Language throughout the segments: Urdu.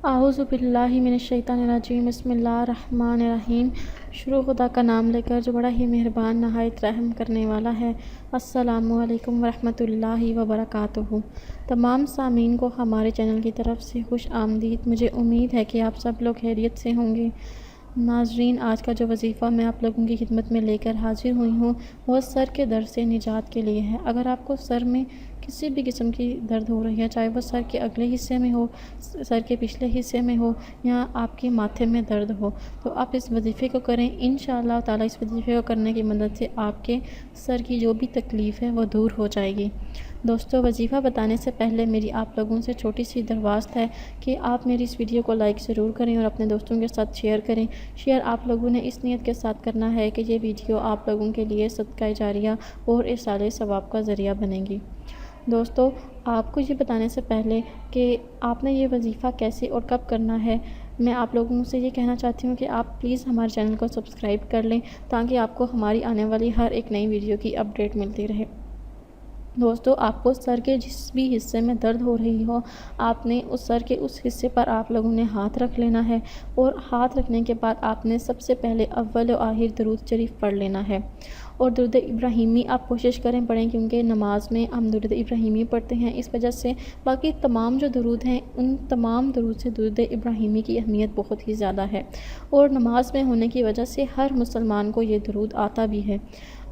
اعوذ باللہ من الشیطان الرجیم، بسم اللہ الرحمن الرحیم۔ شروع خدا کا نام لے کر جو بڑا ہی مہربان نہایت رحم کرنے والا ہے۔ السلام علیکم ورحمۃ اللہ وبرکاتہ۔ تمام سامعین کو ہمارے چینل کی طرف سے خوش آمدید۔ مجھے امید ہے کہ آپ سب لوگ خیریت سے ہوں گے۔ ناظرین، آج کا جو وظیفہ میں آپ لوگوں کی خدمت میں لے کر حاضر ہوئی ہوں وہ سر کے درد سے نجات کے لیے ہے۔ اگر آپ کو سر میں کسی بھی قسم کی درد ہو رہی ہے، چاہے وہ سر کے اگلے حصے میں ہو، سر کے پچھلے حصے میں ہو یا آپ کے ماتھے میں درد ہو، تو آپ اس وظیفے کو کریں۔ انشاءاللہ تعالیٰ اس وظیفے کو کرنے کی مدد سے آپ کے سر کی جو بھی تکلیف ہے وہ دور ہو جائے گی۔ دوستو، وظیفہ بتانے سے پہلے میری آپ لوگوں سے چھوٹی سی درخواست ہے کہ آپ میری اس ویڈیو کو لائک ضرور کریں اور اپنے دوستوں کے ساتھ شیئر کریں۔ شیئر آپ لوگوں نے اس نیت کے ساتھ کرنا ہے کہ یہ ویڈیو آپ لوگوں کے لیے صدقہ جاریہ اور ایصال ثواب کا ذریعہ بنے گی۔ دوستو، آپ کو یہ بتانے سے پہلے کہ آپ نے یہ وظیفہ کیسے اور کب کرنا ہے، میں آپ لوگوں سے یہ کہنا چاہتی ہوں کہ آپ پلیز ہمارے چینل کو سبسکرائب کر لیں تاکہ آپ کو ہماری آنے والی ہر ایک نئی ویڈیو کی اپڈیٹ ملتی رہے۔ دوستو، آپ کو سر کے جس بھی حصے میں درد ہو رہی ہو، آپ نے اس سر کے اس حصے پر آپ لوگوں نے ہاتھ رکھ لینا ہے، اور ہاتھ رکھنے کے بعد آپ نے سب سے پہلے اول و آخر درود شریف پڑھ لینا ہے، اور درود ابراہیمی آپ کوشش کریں پڑھیں، کیونکہ نماز میں ہم درود ابراہیمی پڑھتے ہیں، اس وجہ سے باقی تمام جو درود ہیں ان تمام درود سے درود ابراہیمی کی اہمیت بہت ہی زیادہ ہے، اور نماز میں ہونے کی وجہ سے ہر مسلمان کو یہ درود آتا بھی ہے۔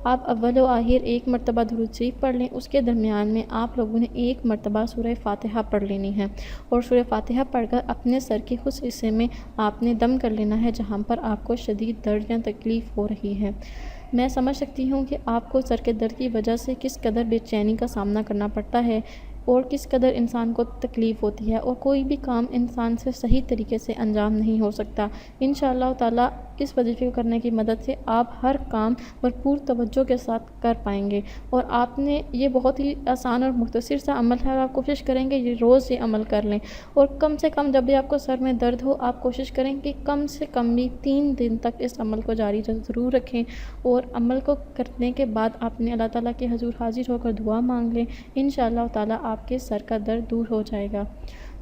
آپ اول و آخر ایک مرتبہ درود شریف پڑھ لیں، اس کے درمیان میں آپ لوگوں نے ایک مرتبہ سورہ فاتحہ پڑھ لینی ہے، اور سورہ فاتحہ پڑھ کر اپنے سر کے اس حصے میں آپ نے دم کر لینا ہے جہاں پر آپ کو شدید درد یا تکلیف ہو رہی ہے۔ میں سمجھ سکتی ہوں کہ آپ کو سر کے درد کی وجہ سے کس قدر بے چینی کا سامنا کرنا پڑتا ہے اور کس قدر انسان کو تکلیف ہوتی ہے، اور کوئی بھی کام انسان سے صحیح طریقے سے انجام نہیں ہو سکتا۔ انشاءاللہ تعالیٰ اس وظیفے کو کرنے کی مدد سے آپ ہر کام بھرپور توجہ کے ساتھ کر پائیں گے، اور آپ نے یہ بہت ہی آسان اور مختصر سا عمل ہے، اور آپ کوشش کریں گے یہ روز یہ عمل کر لیں، اور کم سے کم جب بھی آپ کو سر میں درد ہو آپ کوشش کریں کہ کم سے کم بھی 3 دن تک اس عمل کو جاری ضرور رکھیں، اور عمل کو کرنے کے بعد آپ نے اللہ تعالیٰ کے حضور حاضر ہو کر دعا مانگ لیں۔ انشاءاللہ تعالیٰ آپ کے سر کا درد دور ہو جائے گا۔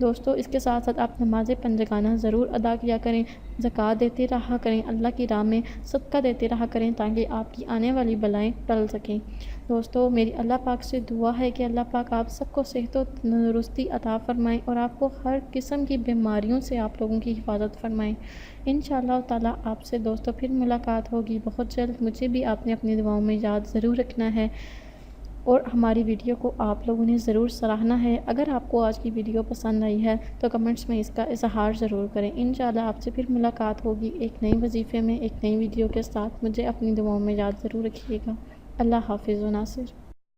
دوستو، اس کے ساتھ ساتھ آپ نماز پنجگانہ ضرور ادا کیا کریں، زکوٰۃ دیتے رہا کریں، اللہ کی راہ میں صدقہ دیتے رہا کریں تاکہ آپ کی آنے والی بلائیں ٹل سکیں۔ دوستو، میری اللہ پاک سے دعا ہے کہ اللہ پاک آپ سب کو صحت و تندرستی عطا فرمائیں، اور آپ کو ہر قسم کی بیماریوں سے آپ لوگوں کی حفاظت فرمائیں۔ انشاءاللہ تعالیٰ آپ سے دوستو پھر ملاقات ہوگی بہت جلد۔ مجھے بھی آپ نے اپنی دعاؤں میں یاد ضرور رکھنا ہے، اور ہماری ویڈیو کو آپ لوگوں نے ضرور سراہنا ہے۔ اگر آپ کو آج کی ویڈیو پسند آئی ہے تو کمنٹس میں اس کا اظہار ضرور کریں۔ انشاءاللہ آپ سے پھر ملاقات ہوگی ایک نئی وظیفے میں، ایک نئی ویڈیو کے ساتھ۔ مجھے اپنی دعاؤں میں یاد ضرور رکھیے گا۔ اللہ حافظ و ناصر۔